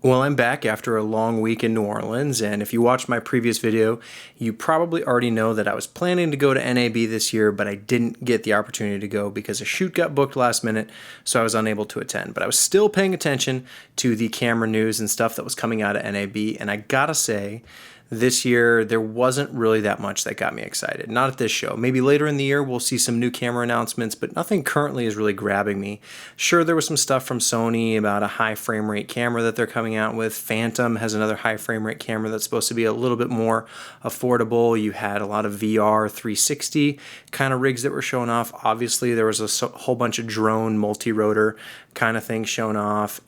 Well, I'm back after a long week in New Orleans, and if you watched my previous video, you probably already know that I was planning to go to NAB this year, but I didn't get the opportunity to go because a shoot got booked last minute, so I was unable to attend. But I was still paying attention to the camera news and stuff that was coming out of NAB, and I gotta say, this year there wasn't really that much that got me excited. Not at this show. Maybe later in the year we'll see some new camera announcements, but nothing currently is really grabbing me. Sure, there was some stuff from Sony about a high frame rate camera that they're coming out with. Phantom has another high frame rate camera that's supposed to be a little bit more affordable. You had a lot of VR 360 kind of rigs that were showing off. Obviously there was a whole bunch of drone multi-rotor kind of things shown off,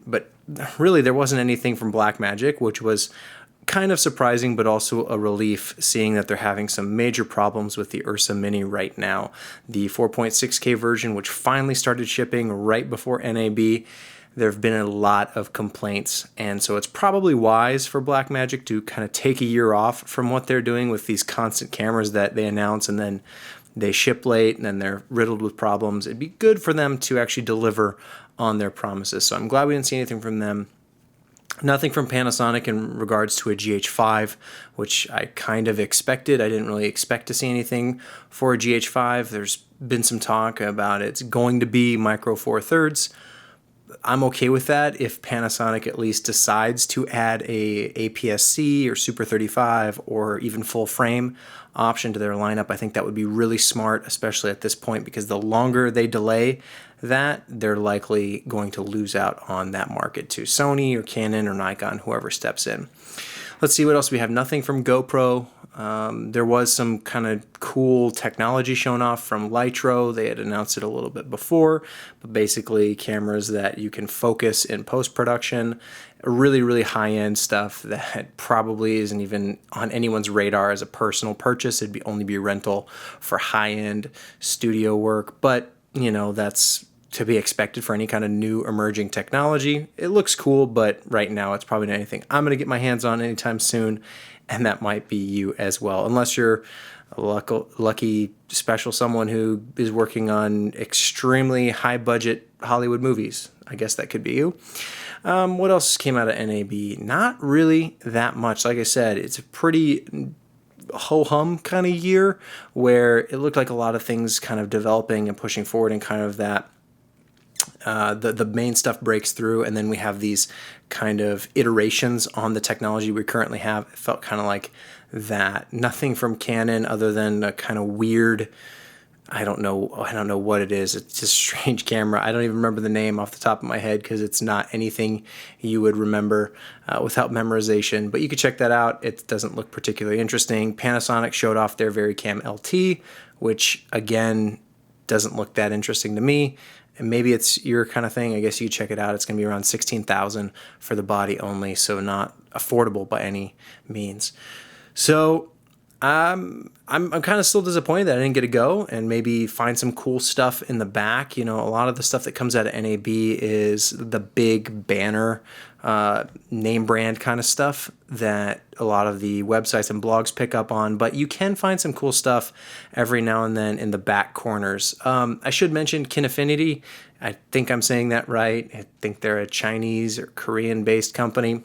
but really there wasn't anything from Blackmagic, which was kind of surprising, but also a relief, seeing that they're having some major problems with the Ursa Mini right now. The 4.6K version, which finally started shipping right before NAB, there have been a lot of complaints, and so it's probably wise for Blackmagic to kind of take a year off from what they're doing with these constant cameras that they announce and then they ship late and then they're riddled with problems. It'd be good for them to actually deliver on their promises, so I'm glad we didn't see anything from them. Nothing from Panasonic in regards to a GH5, which I kind of expected. I didn't really expect to see anything for a GH5. There's been some talk about it's going to be micro four thirds. I'm okay with that if Panasonic at least decides to add a APS-C or Super 35 or even full frame option to their lineup. I think that would be really smart, especially at this point, because the longer they delay that, they're likely going to lose out on that market to Sony or Canon or Nikon, whoever steps in. Let's see what else we have. Nothing from GoPro. There was some kind of cool technology shown off from Lytro. They had announced it a little bit before, but basically cameras that you can focus in post-production. Really, really high-end stuff that probably isn't even on anyone's radar as a personal purchase. It'd only be rental for high-end studio work, but you know, that's to be expected for any kind of new emerging technology. It looks cool, but right now it's probably not anything I'm going to get my hands on anytime soon, and that might be you as well, unless you're a lucky special someone who is working on extremely high-budget Hollywood movies. I guess that could be you. What else came out of NAB? Not really that much. Like I said, it's a pretty ho-hum kind of year where it looked like a lot of things kind of developing and pushing forward, and kind of that the main stuff breaks through, and then we have these kind of iterations on the technology we currently have. It felt kind of like that. Nothing from Canon other than a kind of weird, I don't know what it is. It's just a strange camera. I don't even remember the name off the top of my head because it's not anything you would remember without memorization. But you could check that out. It doesn't look particularly interesting. Panasonic showed off their VariCam LT, which again doesn't look that interesting to me. And maybe it's your kind of thing. I guess you check it out. It's going to be around $16,000 for the body only, so not affordable by any means. So I'm kind of still disappointed that I didn't get to go and maybe find some cool stuff in the back. You know, a lot of the stuff that comes out of NAB is the big banner, name brand kind of stuff that a lot of the websites and blogs pick up on, but you can find some cool stuff every now and then in the back corners. I should mention Kinefinity. I think I'm saying that right. I think they're a Chinese or Korean-based company.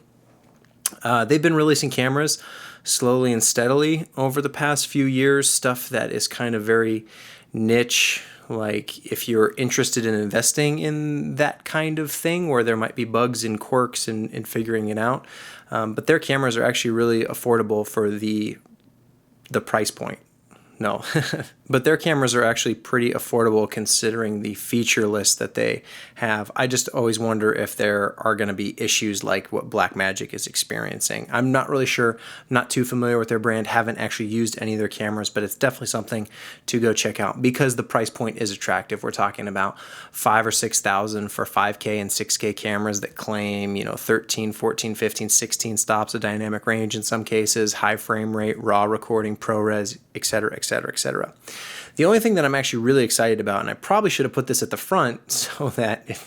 They've been releasing cameras slowly and steadily over the past few years, stuff that is kind of very niche. Like if you're interested in investing in that kind of thing where there might be bugs and quirks in figuring it out. But their cameras are actually really affordable for the price point. No, but their cameras are actually pretty affordable considering the feature list that they have. I just always wonder if there are going to be issues like what Blackmagic is experiencing. I'm not really sure, not too familiar with their brand, haven't actually used any of their cameras, but it's definitely something to go check out because the price point is attractive. We're talking about $5,000 or $6,000 for 5K and 6K cameras that claim, 13, 14, 15, 16 stops of dynamic range in some cases, high frame rate, raw recording, ProRes, etc., etc., etc. The only thing that I'm actually really excited about, and I probably should have put this at the front so that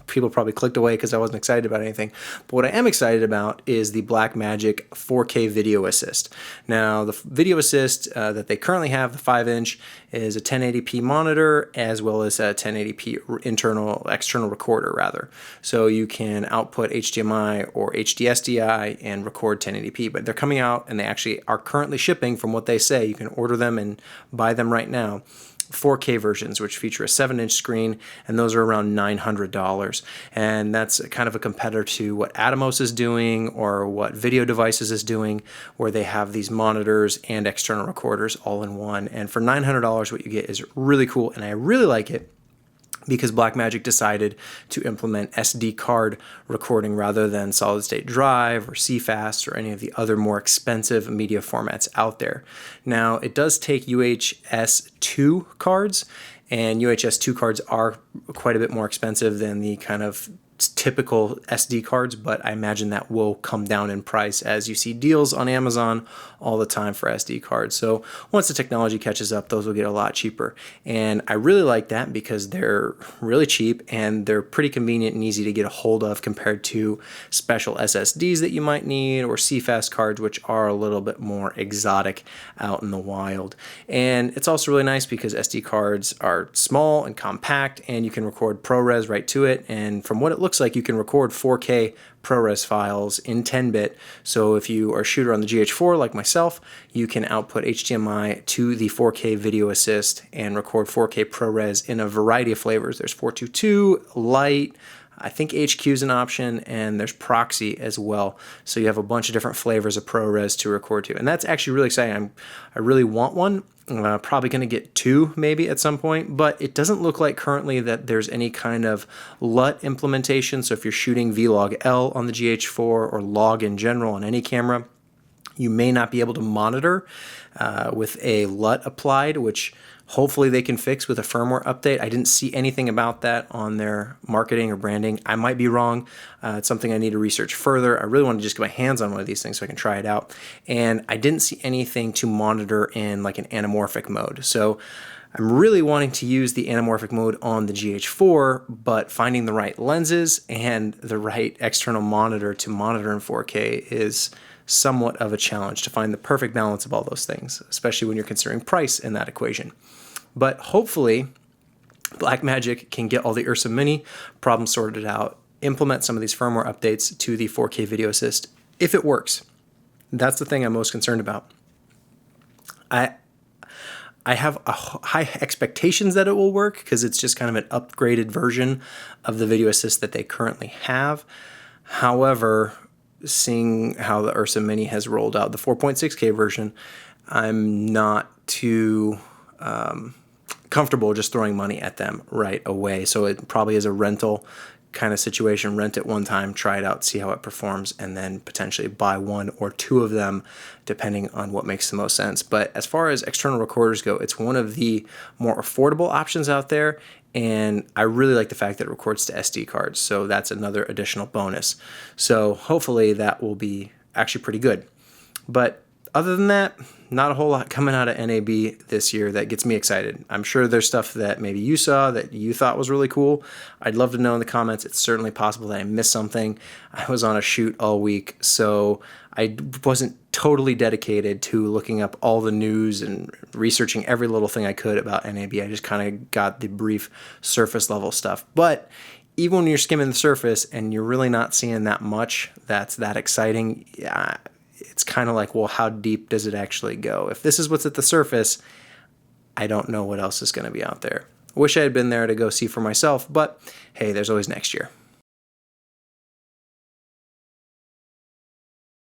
people probably clicked away because I wasn't excited about anything, but what I am excited about is the Blackmagic 4K Video Assist. Now, the Video Assist that they currently have, the 5-inch, is a 1080p monitor as well as a 1080p external recorder rather. So you can output HDMI or HDSDI and record 1080p, but they're coming out and they actually are currently shipping from what they say. You can order them and buy them right now. 4K versions, which feature a 7-inch screen, and those are around $900. And that's kind of a competitor to what Atomos is doing or what Video Devices is doing, where they have these monitors and external recorders all in one. And for $900, what you get is really cool, and I really like it because Blackmagic decided to implement SD card recording rather than solid state drive or CFast or any of the other more expensive media formats out there. Now, it does take UHS 2 cards, and UHS 2 cards are quite a bit more expensive than the kind of typical SD cards, but I imagine that will come down in price as you see deals on Amazon all the time for SD cards. So once the technology catches up, those will get a lot cheaper. And I really like that because they're really cheap and they're pretty convenient and easy to get a hold of compared to special SSDs that you might need or CFast cards, which are a little bit more exotic out in the wild. And it's also really nice because SD cards are small and compact and you can record ProRes right to it. And from what it looks like, you can record 4K ProRes files in 10-bit. So if you are a shooter on the GH4 like myself, you can output HDMI to the 4K Video Assist and record 4K ProRes in a variety of flavors. There's 422, Lite, I think HQ is an option, and there's Proxy as well. So you have a bunch of different flavors of ProRes to record to. And that's actually really exciting. I really want one. Probably going to get 2 maybe at some point, but it doesn't look like currently that there's any kind of LUT implementation. So if you're shooting Vlog-L on the GH4 or log in general on any camera, you may not be able to monitor with a LUT applied, which hopefully they can fix with a firmware update. I didn't see anything about that on their marketing or branding. I might be wrong. It's something I need to research further. I really want to just get my hands on one of these things so I can try it out. And I didn't see anything to monitor in like an anamorphic mode. So I'm really wanting to use the anamorphic mode on the GH4, but finding the right lenses and the right external monitor to monitor in 4K is somewhat of a challenge to find the perfect balance of all those things, especially when you're considering price in that equation. But hopefully, Blackmagic can get all the Ursa Mini problems sorted out, implement some of these firmware updates to the 4K Video Assist, if it works. That's the thing I'm most concerned about. I have high expectations that it will work because it's just kind of an upgraded version of the Video Assist that they currently have. However, seeing how the Ursa Mini has rolled out the 4.6K version, I'm not too comfortable just throwing money at them right away. So it probably is a rental kind of situation. Rent it one time, try it out, see how it performs, and then potentially buy 1 or 2 of them depending on what makes the most sense. But as far as external recorders go, it's one of the more affordable options out there. And I really like the fact that it records to SD cards. So that's another additional bonus. So hopefully that will be actually pretty good. But other than that, not a whole lot coming out of NAB this year that gets me excited. I'm sure there's stuff that maybe you saw that you thought was really cool. I'd love to know in the comments. It's certainly possible that I missed something. I was on a shoot all week, so I wasn't totally dedicated to looking up all the news and researching every little thing I could about NAB. I just kind of got the brief surface level stuff. But even when you're skimming the surface and you're really not seeing that much that's that exciting, it's kind of like, well, how deep does it actually go? If this is what's at the surface, I don't know what else is going to be out there. I wish I had been there to go see for myself, but hey, there's always next year.